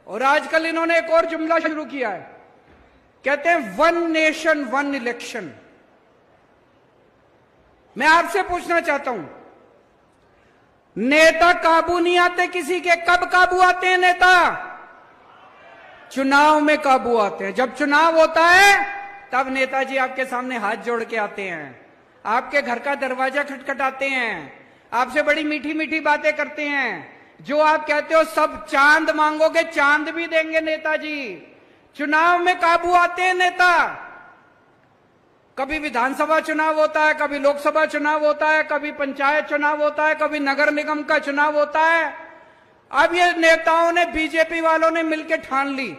और आजकल इन्होंने एक और जुमला शुरू किया है, कहते हैं वन नेशन वन इलेक्शन। मैं आपसे पूछना चाहता हूं, नेता काबू नहीं आते किसी के, कब काबू आते हैं नेता? चुनाव में काबू आते हैं। जब चुनाव होता है तब नेताजी आपके सामने हाथ जोड़ के आते हैं, आपके घर का दरवाजा खटखटाते हैं, आपसे बड़ी मीठी मीठी बातें करते हैं। जो आप कहते हो सब चांद मांगोगे, चांद भी देंगे नेताजी। चुनाव में काबू आते हैं नेता। कभी विधानसभा चुनाव होता है, कभी लोकसभा चुनाव होता है, कभी पंचायत चुनाव होता है, कभी नगर निगम का चुनाव होता है। अब ये नेताओं ने, बीजेपी वालों ने मिलकर ठान ली,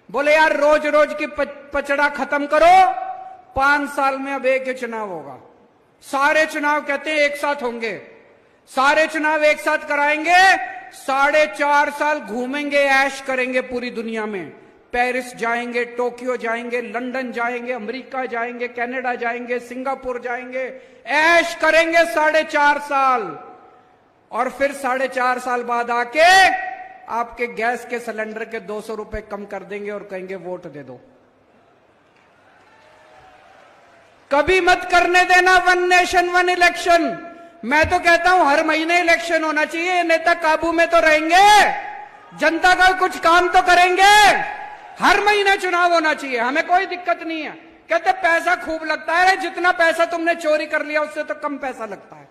बोले यार रोज रोज की पचड़ा खत्म करो, 5 साल में अब एक ही चुनाव होगा। सारे चुनाव कहते हैं एक साथ होंगे, सारे चुनाव एक साथ कराएंगे, 4.5 साल घूमेंगे, ऐश करेंगे पूरी दुनिया में। पेरिस जाएंगे, टोक्यो जाएंगे, लंदन जाएंगे, अमेरिका जाएंगे, कनाडा जाएंगे, सिंगापुर जाएंगे, ऐश करेंगे 4.5 साल। और फिर 4.5 साल बाद आके आपके गैस के सिलेंडर के 200 रुपए कम कर देंगे और कहेंगे वोट दे दो। कभी मत करने देना वन नेशन वन इलेक्शन। मैं तो कहता हूं हर महीने इलेक्शन होना चाहिए। नेता काबू में तो रहेंगे, जनता का कुछ काम तो करेंगे। हर महीने चुनाव होना चाहिए, हमें कोई दिक्कत नहीं है। कहते पैसा खूब लगता है, जितना पैसा तुमने चोरी कर लिया उससे तो कम पैसा लगता है।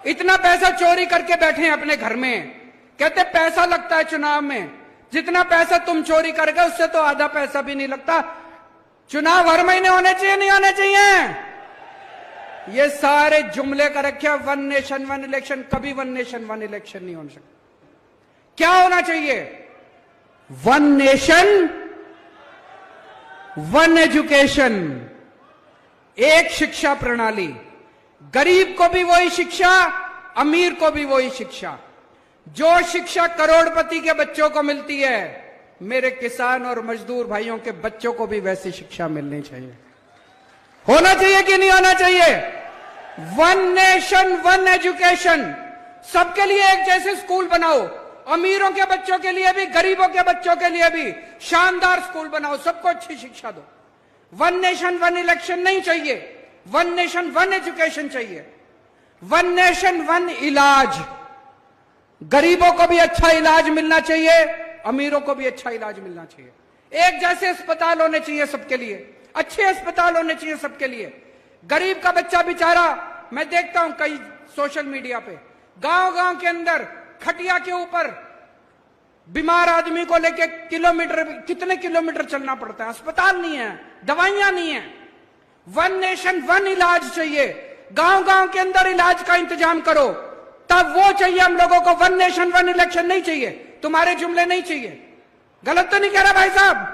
इतना पैसा चोरी करके बैठे हैं अपने घर में, कहते पैसा लगता है चुनाव में। जितना पैसा तुम चोरी कर गए उससे तो आधा पैसा भी नहीं लगता। चुनाव हर महीने होने चाहिए, नहीं होने चाहिए? ये सारे जुमले कर रखे वन नेशन वन इलेक्शन। कभी वन नेशन वन इलेक्शन नहीं हो सकता। क्या होना चाहिए? वन नेशन वन एजुकेशन, एक शिक्षा प्रणाली। गरीब को भी वही शिक्षा, अमीर को भी वही शिक्षा। जो शिक्षा करोड़पति के बच्चों को मिलती है, मेरे किसान और मजदूर भाइयों के बच्चों को भी वैसी शिक्षा मिलनी चाहिए। होना चाहिए कि नहीं होना चाहिए? One nation one education. सबके लिए एक जैसे स्कूल बनाओ, अमीरों के बच्चों के लिए भी, गरीबों के बच्चों के लिए भी शानदार स्कूल बनाओ, सबको अच्छी शिक्षा दो। वन नेशन वन इलेक्शन नहीं चाहिए, वन नेशन वन एजुकेशन चाहिए। वन नेशन वन इलाज। गरीबों को भी अच्छा इलाज मिलना चाहिए, अमीरों को भी अच्छा इलाज मिलना चाहिए। एक जैसे अस्पताल होने चाहिए सबके लिए, अच्छे अस्पताल होने चाहिए सबके लिए। गरीब का बच्चा बेचारा, मैं देखता हूं कई सोशल मीडिया पे, गांव गांव के अंदर खटिया के ऊपर बीमार आदमी को लेके कितने किलोमीटर चलना पड़ता है। अस्पताल नहीं है, दवाइयां नहीं है। वन नेशन वन इलाज चाहिए। गांव गांव के अंदर इलाज का इंतजाम करो, तब वो चाहिए हम लोगों को। वन नेशन वन इलेक्शन नहीं चाहिए, तुम्हारे जुमले नहीं चाहिए। गलत तो नहीं कह रहा भाई साहब?